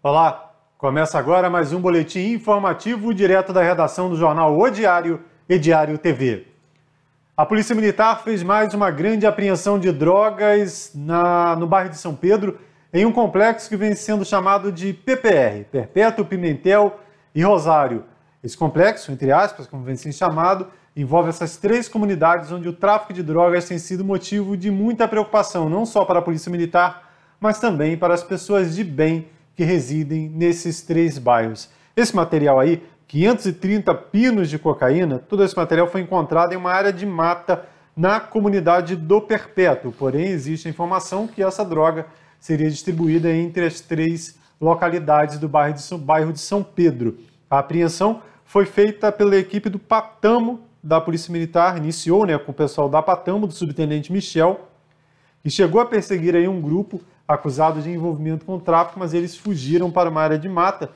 Olá, começa agora mais um boletim informativo direto da redação do jornal O Diário e Diário TV. A Polícia Militar fez mais uma grande apreensão de drogas no bairro de São Pedro, em um complexo que vem sendo chamado de PPR, Perpétuo, Pimentel e Rosário. Esse complexo, entre aspas, como vem sendo chamado, envolve essas três comunidades onde o tráfico de drogas tem sido motivo de muita preocupação, não só para a Polícia Militar, mas também para as pessoas de bem que residem nesses três bairros. Esse material aí, 530 pinos de cocaína, todo esse material foi encontrado em uma área de mata na comunidade do Perpétuo. Porém, existe a informação que essa droga seria distribuída entre as três localidades do bairro de São Pedro. A apreensão foi feita pela equipe do Patamo da Polícia Militar, iniciou com o pessoal da Patamo, do subtenente Michel, que chegou a perseguir aí um grupo acusado de envolvimento com o tráfico, mas eles fugiram para uma área de mata,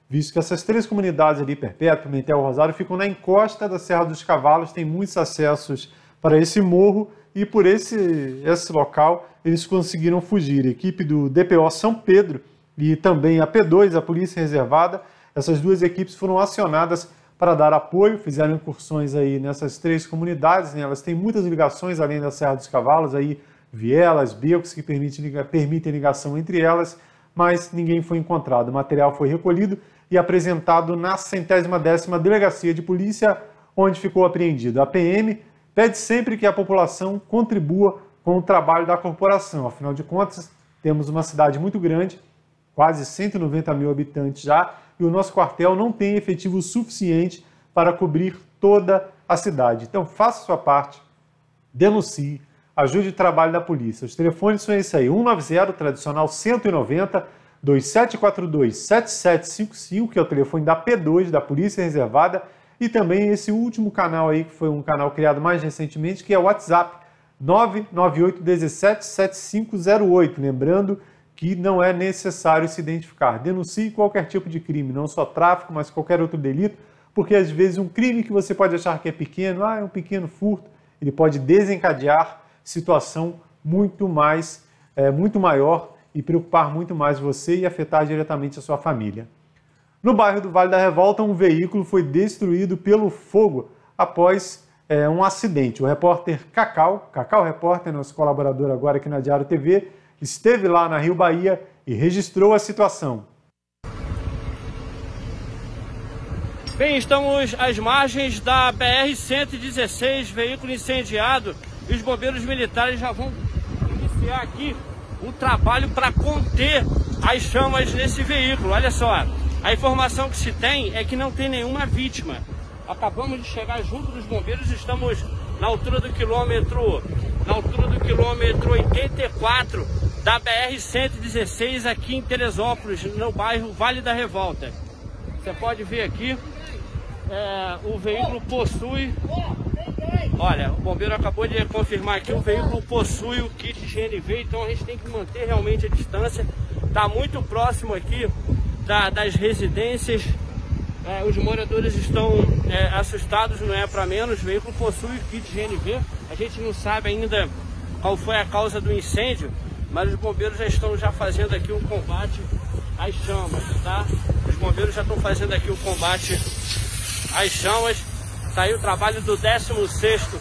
visto que essas três comunidades ali, Perpétuo, Pimentel e Rosário, ficam na encosta da Serra dos Cavalos, tem muitos acessos para esse morro e por esse local eles conseguiram fugir. A equipe do DPO São Pedro e também a P2, a Polícia Reservada, essas duas equipes foram acionadas para dar apoio, fizeram incursões aí nessas três comunidades, elas têm muitas ligações além da Serra dos Cavalos, aí vielas, becos que permitem ligação entre elas, mas ninguém foi encontrado. O material foi recolhido e apresentado na 110ª Delegacia de Polícia, onde ficou apreendido. A PM pede sempre que a população contribua com o trabalho da corporação. Afinal de contas, temos uma cidade muito grande, quase 190 mil habitantes já, e o nosso quartel não tem efetivo suficiente para cobrir toda a cidade. Então, faça a sua parte, denuncie, ajude o trabalho da polícia. Os telefones são esse aí, 190, tradicional 190, 2742-7755, que é o telefone da P2, da Polícia Reservada, e também esse último canal aí, que foi um canal criado mais recentemente, que é o WhatsApp, 998177508. Lembrando que não é necessário se identificar. Denuncie qualquer tipo de crime, não só tráfico, mas qualquer outro delito, porque às vezes um crime que você pode achar que é pequeno, é um pequeno furto, ele pode desencadear situação muito maior e preocupar muito mais você e afetar diretamente a sua família. No bairro do Vale da Revolta, um veículo foi destruído pelo fogo após um acidente. O repórter Cacau Repórter, nosso colaborador agora aqui na Diário TV, esteve lá na Rio Bahia e registrou a situação. Bem, estamos às margens da BR-116, veículo incendiado, e os bombeiros militares já vão iniciar aqui um trabalho para conter as chamas nesse veículo. Olha só, a informação que se tem é que não tem nenhuma vítima. Acabamos de chegar junto dos bombeiros, estamos na altura do quilômetro 84 da BR-116 aqui em Teresópolis, no bairro Vale da Revolta. Você pode ver aqui, o veículo possui... Olha, o bombeiro acabou de confirmar que o veículo possui o kit GNV, então a gente tem que manter realmente a distância. Está muito próximo aqui das residências, os moradores estão assustados, não é para menos. O veículo possui o kit GNV, a gente não sabe ainda qual foi a causa do incêndio, mas os bombeiros já estão fazendo aqui um combate às chamas, tá? Os bombeiros já estão fazendo aqui o combate às chamas. Está aí o trabalho do 16º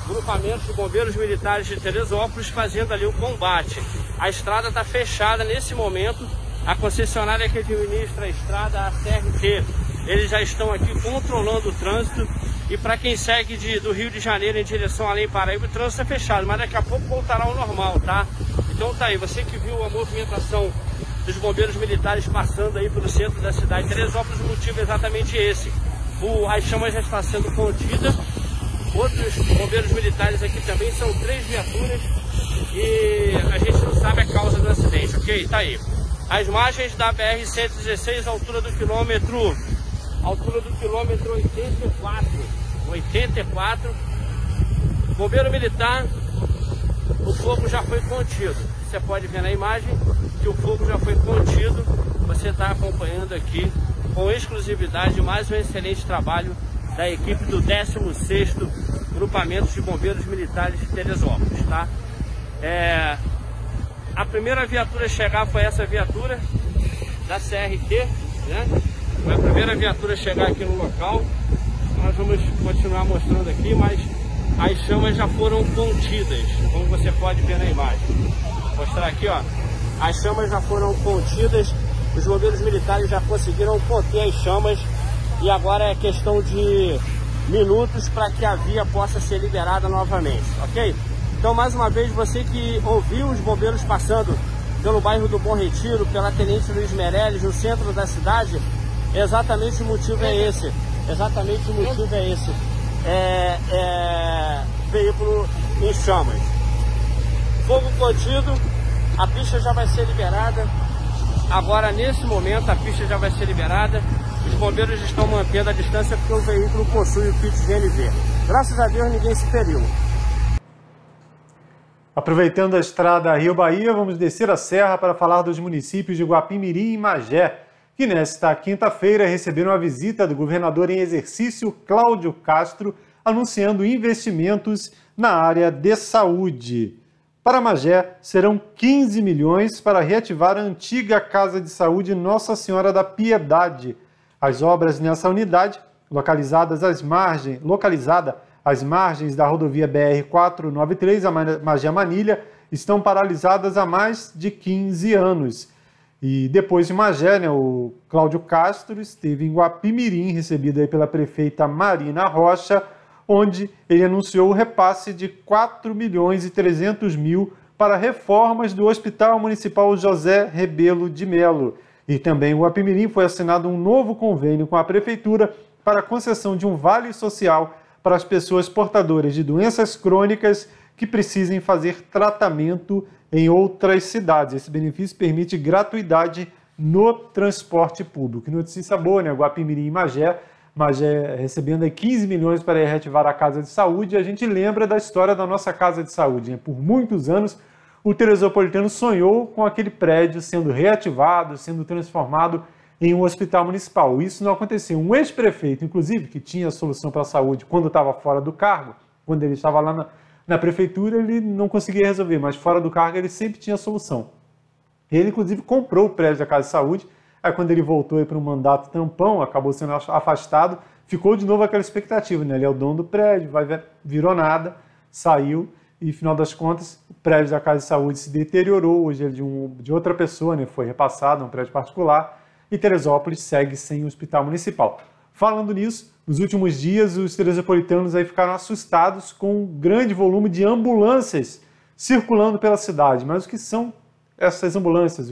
Grupamento de Bombeiros Militares de Teresópolis fazendo ali o combate. A estrada está fechada nesse momento. A concessionária que administra a estrada, a CRT, eles já estão aqui controlando o trânsito. E para quem segue do Rio de Janeiro em direção a Além Paraíba, o trânsito é fechado, mas daqui a pouco voltará ao normal, tá? Então tá aí, você que viu a movimentação dos bombeiros militares passando aí pelo centro da cidade de Teresópolis, o motivo é exatamente esse. A chama já está sendo contida. Outros bombeiros militares aqui também, são 3 viaturas e a gente não sabe a causa do acidente, ok? Tá aí. As margens da BR-116, altura do quilômetro 84. Bombeiro militar, o fogo já foi contido. Você pode ver na imagem que o fogo já foi contido. Você está acompanhando aqui com exclusividade mais um excelente trabalho da equipe do 16º Grupamento de Bombeiros Militares de Teresópolis, tá? A primeira viatura a chegar foi essa viatura, da CRT, né? Foi a primeira viatura a chegar aqui no local. Nós vamos continuar mostrando aqui, mas as chamas já foram contidas, como você pode ver na imagem. Vou mostrar aqui, ó. As chamas já foram contidas, os bombeiros militares já conseguiram conter as chamas e agora é questão de minutos para que a via possa ser liberada novamente, ok? Então, mais uma vez, você que ouviu os bombeiros passando pelo bairro do Bom Retiro, pela Tenente Luiz Meirelles, no centro da cidade, exatamente o motivo é esse. Exatamente o motivo é esse. Veículo em chamas. Fogo contido, a pista já vai ser liberada. Agora, nesse momento, a pista já vai ser liberada. Os bombeiros estão mantendo a distância porque o veículo possui o kit GNV. Graças a Deus, ninguém se feriu. Aproveitando a estrada Rio-Bahia, vamos descer a serra para falar dos municípios de Guapimirim e Magé, que nesta quinta-feira receberam a visita do governador em exercício, Cláudio Castro, anunciando investimentos na área de saúde. Para Magé, serão 15 milhões para reativar a antiga Casa de Saúde Nossa Senhora da Piedade. As obras nessa unidade, localizada às margens da rodovia BR-493, a Magé-Manilha, estão paralisadas há mais de 15 anos. E depois de Magé, o Cláudio Castro esteve em Guapimirim, recebido aí pela prefeita Marina Rocha, onde ele anunciou o repasse de 4 milhões e 300 mil para reformas do Hospital Municipal José Rebelo de Melo. E também em Guapimirim foi assinado um novo convênio com a prefeitura para a concessão de um vale social para as pessoas portadoras de doenças crônicas que precisem fazer tratamento em outras cidades. Esse benefício permite gratuidade no transporte público. Notícia boa, né? Guapimirim e Magé recebendo aí 15 milhões para reativar a Casa de Saúde. E a gente lembra da história da nossa Casa de Saúde, né? Por muitos anos, o Teresopolitano sonhou com aquele prédio sendo reativado, sendo transformado em um hospital municipal. Isso não aconteceu. Um ex-prefeito, inclusive, que tinha solução para a saúde quando estava fora do cargo, quando ele estava lá na prefeitura, ele não conseguia resolver, mas fora do cargo ele sempre tinha solução. Ele, inclusive, comprou o prédio da Casa de Saúde, aí quando ele voltou para um mandato tampão, acabou sendo afastado, ficou de novo aquela expectativa, né? Ele é o dono do prédio, virou nada, saiu, e, final das contas, o prédio da Casa de Saúde se deteriorou, hoje é de outra pessoa, né? Foi repassado, um prédio particular, e Teresópolis segue sem hospital municipal. Falando nisso, nos últimos dias, os teresopolitanos aí ficaram assustados com um grande volume de ambulâncias circulando pela cidade. Mas o que são essas ambulâncias?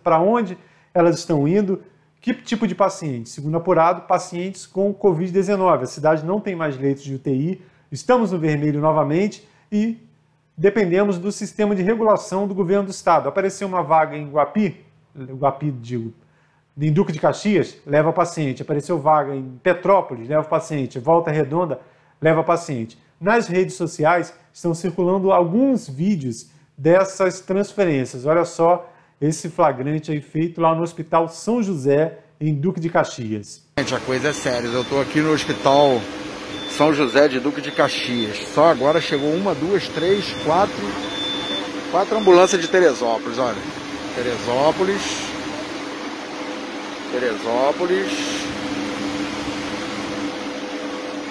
Para onde elas estão indo? Que tipo de pacientes? Segundo apurado, pacientes com Covid-19. A cidade não tem mais leitos de UTI, estamos no vermelho novamente e dependemos do sistema de regulação do governo do estado. Apareceu uma vaga em em Duque de Caxias, leva paciente. Apareceu vaga em Petrópolis, leva paciente. Volta Redonda, leva paciente. Nas redes sociais estão circulando alguns vídeos dessas transferências. Olha só esse flagrante aí feito lá no Hospital São José, em Duque de Caxias. Gente, a coisa é séria. Eu estou aqui no Hospital São José de Duque de Caxias. Só agora chegou 1, 2, 3, 4 ambulâncias de Teresópolis, olha. Teresópolis.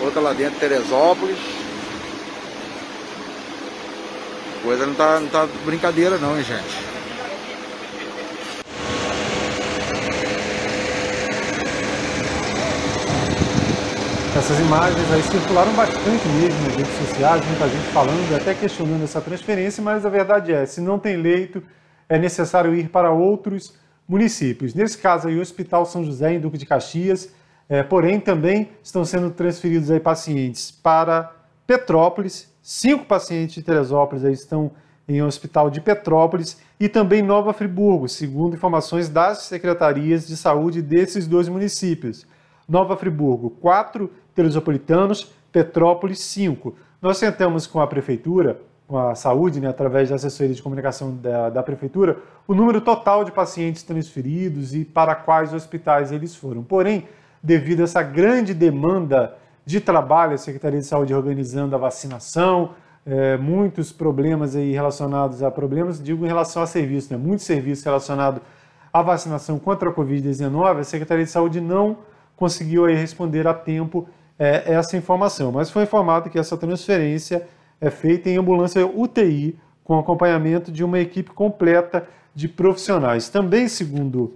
Outra lá dentro, Teresópolis. Coisa não tá brincadeira não, hein, gente. Essas imagens aí circularam bastante mesmo nas redes sociais, muita gente falando, até questionando essa transferência, mas a verdade é, se não tem leito, é necessário ir para outros municípios. Nesse caso aí, o Hospital São José, em Duque de Caxias, porém também estão sendo transferidos aí pacientes para Petrópolis, 5 pacientes de Teresópolis aí estão em um hospital de Petrópolis e também Nova Friburgo, segundo informações das secretarias de saúde desses dois municípios. Nova Friburgo, 4 teresopolitanos, Petrópolis, 5. Nós tentamos com a prefeitura, com a saúde, né, através da assessoria de comunicação da prefeitura, o número total de pacientes transferidos e para quais hospitais eles foram. Porém, devido a essa grande demanda de trabalho, a Secretaria de Saúde organizando a vacinação, muitos problemas aí relacionados a problemas, digo em relação a serviço, né, muito serviço relacionado a vacinação contra a Covid-19, a Secretaria de Saúde não conseguiu aí responder a tempo essa informação, mas foi informado que essa transferência é feita em ambulância UTI, com acompanhamento de uma equipe completa de profissionais. Também, segundo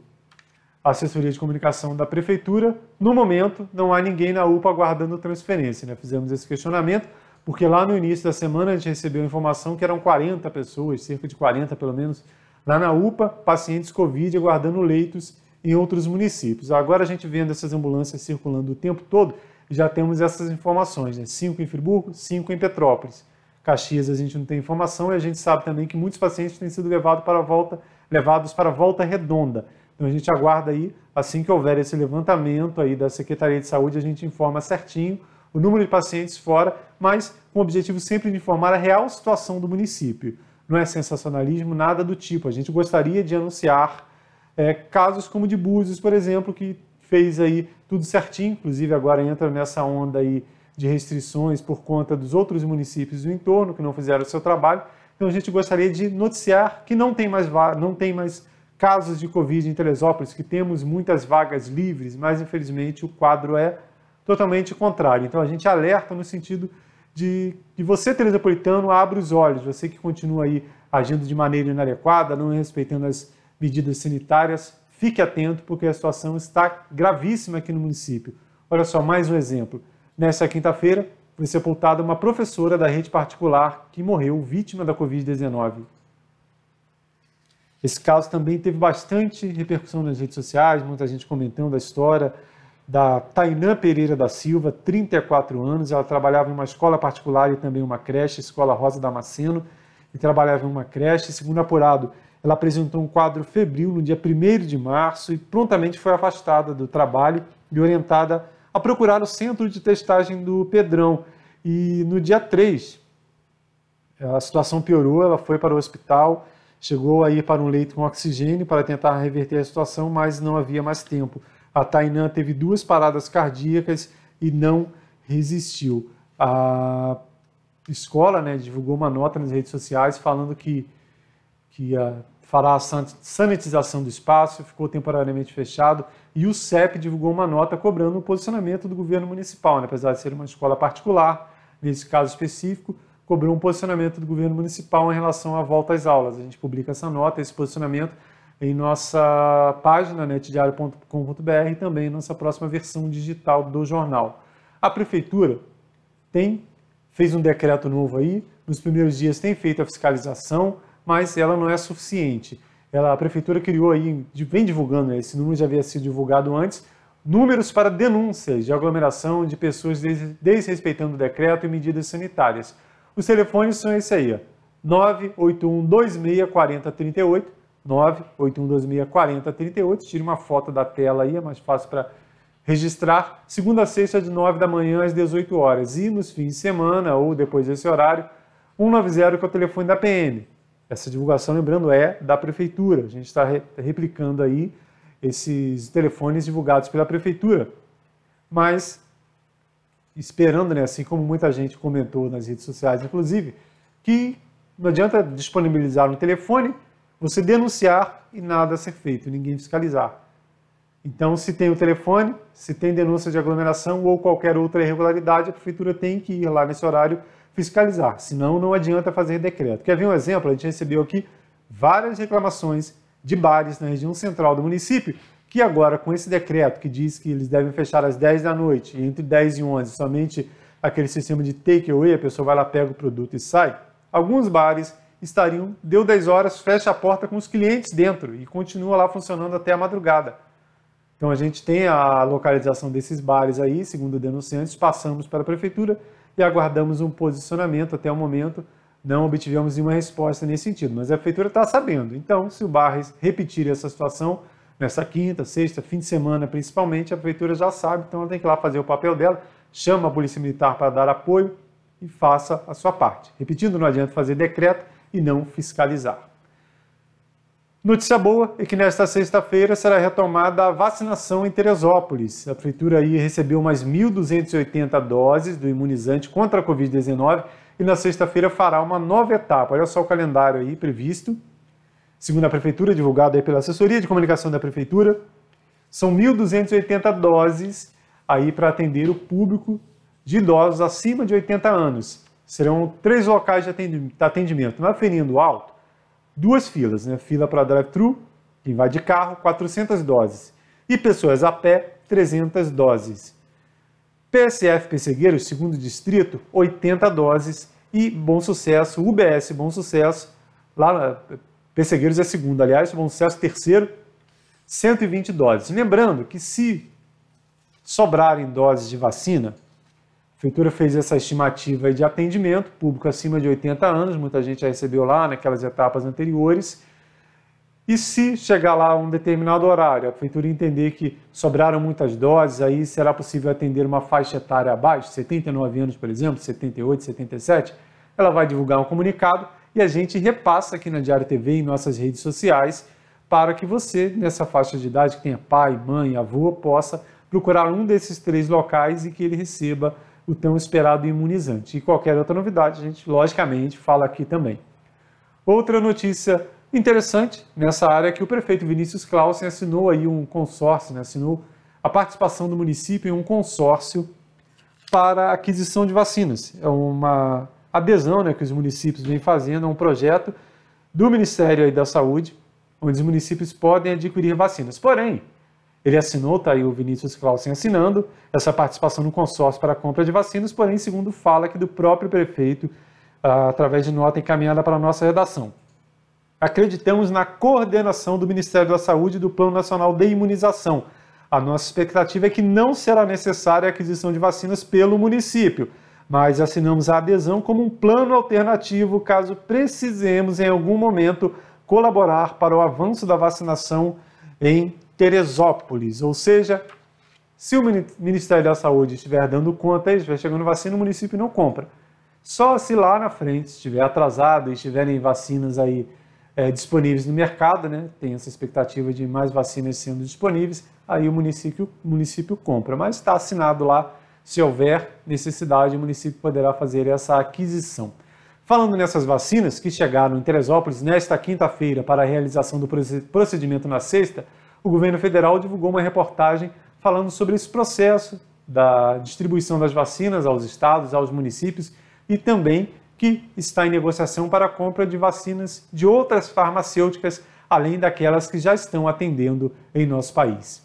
a assessoria de comunicação da Prefeitura, no momento não há ninguém na UPA aguardando transferência, né? Fizemos esse questionamento, porque lá no início da semana a gente recebeu a informação que eram 40 pessoas, cerca de 40 pelo menos, lá na UPA, pacientes Covid aguardando leitos em outros municípios. Agora a gente vendo essas ambulâncias circulando o tempo todo, já temos essas informações, né? 5 em Friburgo, 5 em Petrópolis. Caxias a gente não tem informação e a gente sabe também que muitos pacientes têm sido levados para a Volta Redonda. Então a gente aguarda aí, assim que houver esse levantamento aí da Secretaria de Saúde, a gente informa certinho o número de pacientes fora, mas com o objetivo sempre de informar a real situação do município. Não é sensacionalismo, nada do tipo. A gente gostaria de anunciar casos como de Búzios, por exemplo, que fez aí tudo certinho, inclusive agora entra nessa onda aí de restrições por conta dos outros municípios do entorno que não fizeram o seu trabalho. Então a gente gostaria de noticiar que não tem mais casos de Covid em Teresópolis, que temos muitas vagas livres, mas infelizmente o quadro é totalmente contrário. Então a gente alerta no sentido de você, teresopolitano, abra os olhos, você que continua aí agindo de maneira inadequada, não respeitando as medidas sanitárias, fique atento porque a situação está gravíssima aqui no município. Olha só, mais um exemplo. Nesta quinta-feira foi sepultada uma professora da rede particular que morreu vítima da Covid-19. Esse caso também teve bastante repercussão nas redes sociais, muita gente comentando a história da Tainã Pereira da Silva, 34 anos, ela trabalhava em uma escola particular e também uma creche, Escola Rosa Damasceno, e trabalhava em uma creche. Segundo apurado, ela apresentou um quadro febril no dia 1º de março e prontamente foi afastada do trabalho e orientada a procurar o centro de testagem do Pedrão. E no dia 3, a situação piorou, ela foi para o hospital, chegou a ir para um leito com oxigênio para tentar reverter a situação, mas não havia mais tempo. A Tainã teve 2 paradas cardíacas e não resistiu. A escola, né, divulgou uma nota nas redes sociais falando que fará a sanitização do espaço, ficou temporariamente fechado, e o CEP divulgou uma nota cobrando o posicionamento do governo municipal, né? Apesar de ser uma escola particular, nesse caso específico, cobrou um posicionamento do governo municipal em relação à volta às aulas. A gente publica essa nota, esse posicionamento, em nossa página, netdiario.com.br, e também em nossa próxima versão digital do jornal. A Prefeitura fez um decreto novo aí, nos primeiros dias tem feito a fiscalização, mas ela não é suficiente. A Prefeitura criou aí, vem divulgando, né, esse número já havia sido divulgado antes, números para denúncias de aglomeração de pessoas desrespeitando o decreto e medidas sanitárias. Os telefones são esse aí, 981264038, 981264038, tire uma foto da tela aí, é mais fácil para registrar, segunda a sexta de 9 da manhã às 18 horas, e nos fins de semana ou depois desse horário, 190, que é o telefone da PM. Essa divulgação, lembrando, é da Prefeitura. A gente está replicando aí esses telefones divulgados pela Prefeitura. Mas esperando, né, assim como muita gente comentou nas redes sociais, inclusive, que não adianta disponibilizar um telefone, você denunciar e nada ser feito, ninguém fiscalizar. Então, se tem o telefone, se tem denúncia de aglomeração ou qualquer outra irregularidade, a Prefeitura tem que ir lá nesse horário fiscalizar, senão não adianta fazer decreto. Quer ver um exemplo? A gente recebeu aqui várias reclamações de bares na região central do município, que agora com esse decreto que diz que eles devem fechar às 10 da noite, e entre 10 e 11, somente aquele sistema de take away, a pessoa vai lá, pega o produto e sai, alguns bares deu 10 horas, fecha a porta com os clientes dentro e continua lá funcionando até a madrugada. Então a gente tem a localização desses bares aí, segundo denunciantes, passamos para a Prefeitura e aguardamos um posicionamento. Até o momento não obtivemos nenhuma resposta nesse sentido, mas a Prefeitura está sabendo. Então, se o bar repetir essa situação, nessa quinta, sexta, fim de semana principalmente, a Prefeitura já sabe, então ela tem que ir lá fazer o papel dela, chama a Polícia Militar para dar apoio e faça a sua parte. Repetindo, não adianta fazer decreto e não fiscalizar. Notícia boa é que nesta sexta-feira será retomada a vacinação em Teresópolis. A Prefeitura aí recebeu mais 1.280 doses do imunizante contra a Covid-19 e na sexta-feira fará uma nova etapa. Olha só o calendário aí previsto. Segundo a Prefeitura, divulgado aí pela assessoria de comunicação da Prefeitura, são 1.280 doses aí para atender o público de idosos acima de 80 anos. Serão 3 locais de atendimento. Na Fernando Alto, 2 filas, né? Fila para drive-thru, quem vai de carro, 400 doses. E pessoas a pé, 300 doses. PSF Pessegueiros, segundo distrito, 80 doses. E Bom Sucesso, UBS Bom Sucesso, lá Pessegueiros é segundo, aliás, Bom Sucesso terceiro, 120 doses. Lembrando que se sobrarem doses de vacina, a Prefeitura fez essa estimativa de atendimento, público acima de 80 anos, muita gente já recebeu lá naquelas etapas anteriores, e se chegar lá a um determinado horário, a Prefeitura entender que sobraram muitas doses, aí será possível atender uma faixa etária abaixo, 79 anos, por exemplo, 78, 77, ela vai divulgar um comunicado e a gente repassa aqui na Diário TV, em nossas redes sociais, para que você, nessa faixa de idade, que tenha pai, mãe, avô, possa procurar um desses 3 locais e que ele receba o tão esperado imunizante. E qualquer outra novidade, a gente, logicamente, fala aqui também. Outra notícia interessante nessa área é que o prefeito Vinícius Clausen assinou aí um consórcio, né? Assinou a participação do município em um consórcio para a aquisição de vacinas. É uma adesão, né, que os municípios vêm fazendo a um projeto do Ministério aí da Saúde, onde os municípios podem adquirir vacinas. Porém, ele assinou, está aí o Vinícius Clausen assinando, essa participação no consórcio para a compra de vacinas, porém, segundo fala aqui do próprio prefeito, através de nota encaminhada para a nossa redação. Acreditamos na coordenação do Ministério da Saúde e do Plano Nacional de Imunização. A nossa expectativa é que não será necessária a aquisição de vacinas pelo município, mas assinamos a adesão como um plano alternativo caso precisemos, em algum momento, colaborar para o avanço da vacinação em Teresópolis. Ou seja, se o Ministério da Saúde estiver dando conta e estiver chegando vacina, o município não compra. Só se lá na frente estiver atrasado e estiverem vacinas aí disponíveis no mercado, né? Tem essa expectativa de mais vacinas sendo disponíveis, aí o município compra. Mas está assinado lá, se houver necessidade, o município poderá fazer essa aquisição. Falando nessas vacinas que chegaram em Teresópolis nesta quinta-feira para a realização do procedimento na sexta, o governo federal divulgou uma reportagem falando sobre esse processo da distribuição das vacinas aos estados, aos municípios e também que está em negociação para a compra de vacinas de outras farmacêuticas, além daquelas que já estão atendendo em nosso país.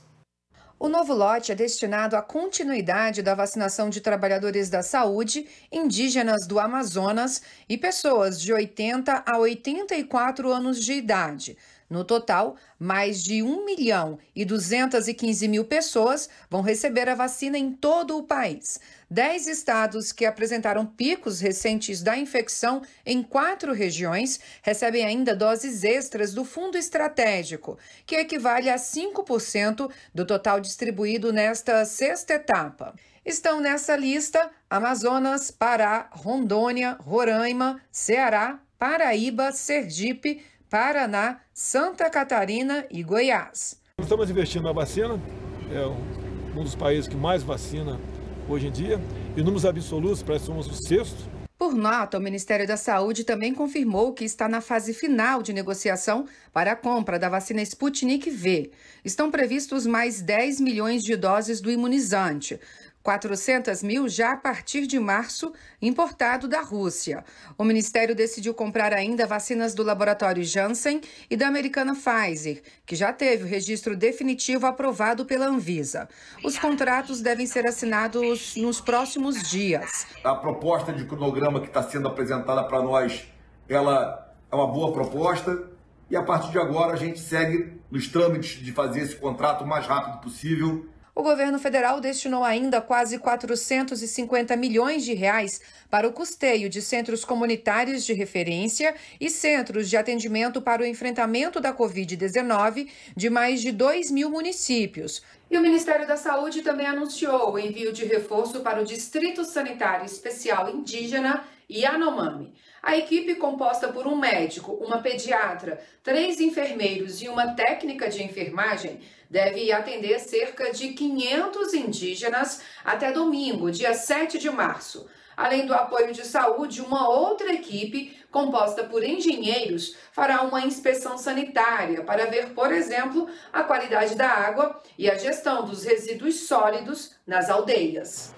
O novo lote é destinado à continuidade da vacinação de trabalhadores da saúde, indígenas do Amazonas e pessoas de 80 a 84 anos de idade. No total, mais de 1.215.000 pessoas vão receber a vacina em todo o país. 10 estados que apresentaram picos recentes da infecção em 4 regiões recebem ainda doses extras do Fundo Estratégico, que equivale a 5% do total distribuído nesta sexta etapa. Estão nessa lista Amazonas, Pará, Rondônia, Roraima, Ceará, Paraíba, Sergipe, Paraná, Santa Catarina e Goiás. Estamos investindo na vacina, é um dos países que mais vacina hoje em dia, e números absolutos, parece que somos o 6º. Por nota, o Ministério da Saúde também confirmou que está na fase final de negociação para a compra da vacina Sputnik V. Estão previstos mais 10 milhões de doses do imunizante. 400.000 já a partir de março, importado da Rússia. O Ministério decidiu comprar ainda vacinas do laboratório Janssen e da americana Pfizer, que já teve o registro definitivo aprovado pela Anvisa. Os contratos devem ser assinados nos próximos dias. A proposta de cronograma que está sendo apresentada para nós, ela é uma boa proposta e a partir de agora a gente segue nos trâmites de fazer esse contrato o mais rápido possível. O governo federal destinou ainda quase 450 milhões de reais para o custeio de centros comunitários de referência e centros de atendimento para o enfrentamento da Covid-19 de mais de 2.000 municípios. E o Ministério da Saúde também anunciou o envio de reforço para o Distrito Sanitário Especial Indígena Yanomami. A equipe, composta por um médico, uma pediatra, 3 enfermeiros e uma técnica de enfermagem, deve atender cerca de 500 indígenas até domingo, dia 7 de março. Além do apoio de saúde, uma outra equipe composta por engenheiros, fará uma inspeção sanitária para ver, por exemplo, a qualidade da água e a gestão dos resíduos sólidos nas aldeias.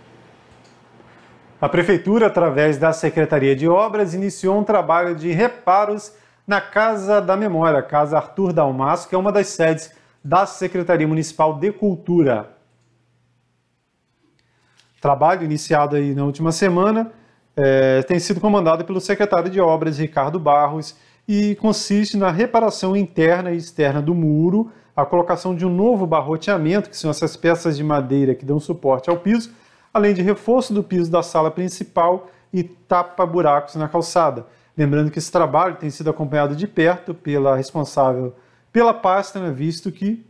A Prefeitura, através da Secretaria de Obras, iniciou um trabalho de reparos na Casa da Memória, Casa Arthur Dalmasso, que é uma das sedes da Secretaria Municipal de Cultura. Trabalho iniciado aí na última semana tem sido comandado pelo secretário de Obras, Ricardo Barros, e consiste na reparação interna e externa do muro, a colocação de um novo barroteamento, que são essas peças de madeira que dão suporte ao piso, além de reforço do piso da sala principal e tapa-buracos na calçada. Lembrando que esse trabalho tem sido acompanhado de perto pela responsável pela pasta, né, visto que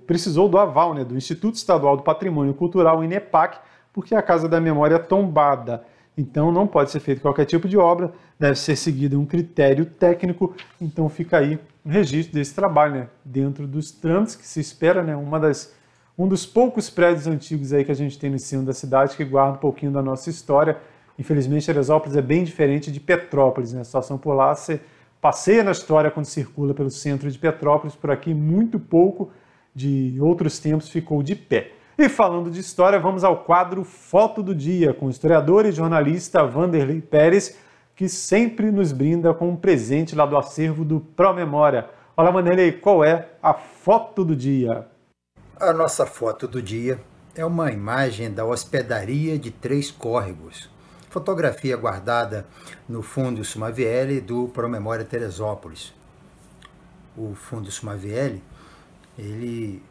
precisou do aval, né, do Instituto Estadual do Patrimônio Cultural, INEPAC, porque a Casa da Memória é tombada. Então não pode ser feito qualquer tipo de obra, deve ser seguido um critério técnico, então fica aí um registro desse trabalho, né, dentro dos trâmites que se espera, né, um dos poucos prédios antigos aí que a gente tem no centro da cidade que guarda um pouquinho da nossa história. Infelizmente, Teresópolis é bem diferente de Petrópolis, né? A situação por lá, você passeia na história quando circula pelo centro de Petrópolis, por aqui muito pouco de outros tempos ficou de pé. E falando de história, vamos ao quadro Foto do Dia, com o historiador e jornalista Vanderlei Pérez, que sempre nos brinda com um presente lá do acervo do Promemória. Olá, Vanderlei, qual é a foto do dia? A nossa foto do dia é uma imagem da hospedaria de Três Córregos. Fotografia guardada no Fundo Sumavielli do Promemória Teresópolis. O Fundo Sumavielli, ele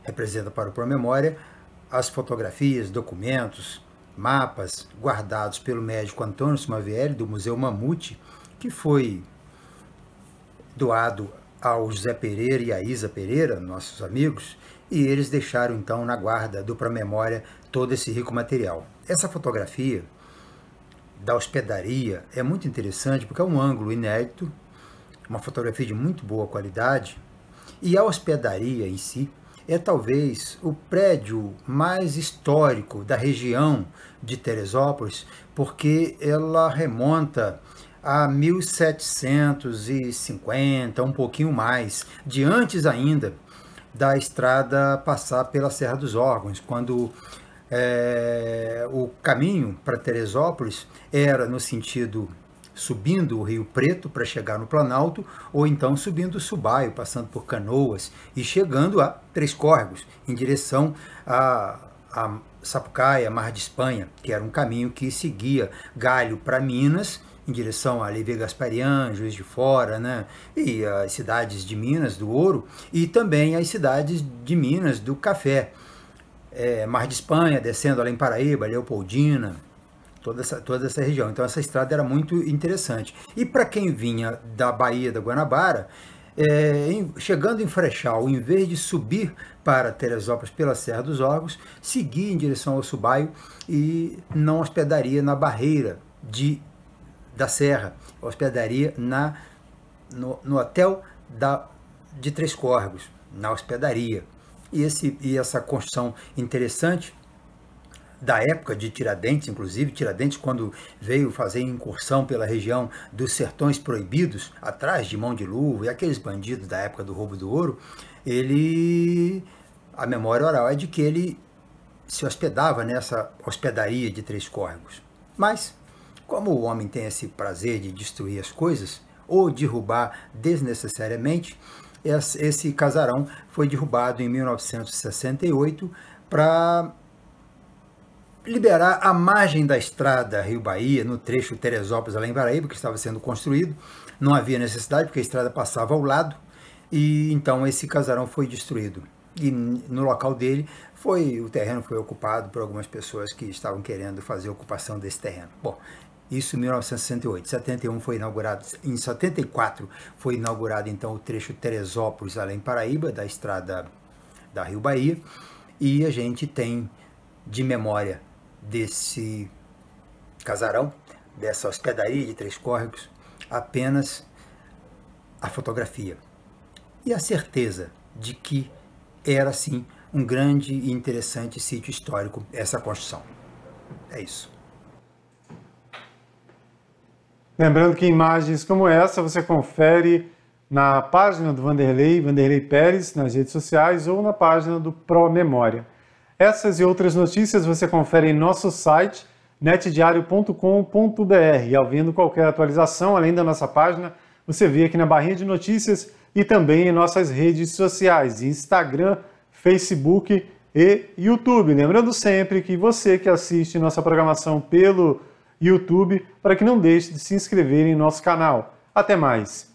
representa para o Promemória as fotografias, documentos, mapas guardados pelo médico Antônio Sumavielli do Museu Mamute, que foi doado ao José Pereira e à Isa Pereira, nossos amigos, e eles deixaram então na guarda do Promemória todo esse rico material. Essa fotografia da hospedaria é muito interessante porque é um ângulo inédito, uma fotografia de muito boa qualidade, e a hospedaria em si é talvez o prédio mais histórico da região de Teresópolis, porque ela remonta a 1750, um pouquinho mais, de antes ainda da estrada passar pela Serra dos Órgãos, quando o caminho para Teresópolis era no sentido subindo o Rio Preto para chegar no Planalto, ou então subindo o Subaio, passando por Canoas e chegando a Três Córregos, em direção a Sapucaia, Mar de Espanha, que era um caminho que seguia Galho para Minas, em direção a Levi Gasparian, Juiz de Fora, né? E as cidades de Minas do Ouro, e também as cidades de Minas do Café. Mar de Espanha, descendo além Paraíba, Leopoldina, toda essa região. Então essa estrada era muito interessante. E para quem vinha da Baía da Guanabara, chegando em Frechal, em vez de subir para Teresópolis pela Serra dos Órgãos, seguia em direção ao Subaio e não hospedaria na barreira da Serra, hospedaria no hotel de Três Córregos, na hospedaria. E essa construção interessante da época de Tiradentes, inclusive, Tiradentes, quando veio fazer incursão pela região dos Sertões Proibidos, atrás de Mão de Luva e aqueles bandidos da época do roubo do ouro, a memória oral é de que ele se hospedava nessa hospedaria de Três Córregos. Mas, como o homem tem esse prazer de destruir as coisas, ou derrubar desnecessariamente, esse casarão foi derrubado em 1968 para liberar a margem da estrada Rio-Bahia, no trecho Teresópolis além Paraíba, que estava sendo construído. Não havia necessidade, porque a estrada passava ao lado, e então esse casarão foi destruído. E no local dele, o terreno foi ocupado por algumas pessoas que estavam querendo fazer a ocupação desse terreno. Bom, isso em 1968. Em 74 foi inaugurado então o trecho Teresópolis além Paraíba, da estrada da Rio-Bahia, e a gente tem de memória desse casarão, dessa hospedaria de Três Córregos, apenas a fotografia e a certeza de que era sim um grande e interessante sítio histórico essa construção. É isso. Lembrando que imagens como essa você confere na página do Vanderlei Pérez, nas redes sociais ou na página do ProMemória. Essas e outras notícias você confere em nosso site, netdiario.com.br. E ao vendo qualquer atualização, além da nossa página, você vê aqui na barrinha de notícias e também em nossas redes sociais, Instagram, Facebook e YouTube. Lembrando sempre que você que assiste nossa programação pelo YouTube, para que não deixe de se inscrever em nosso canal. Até mais!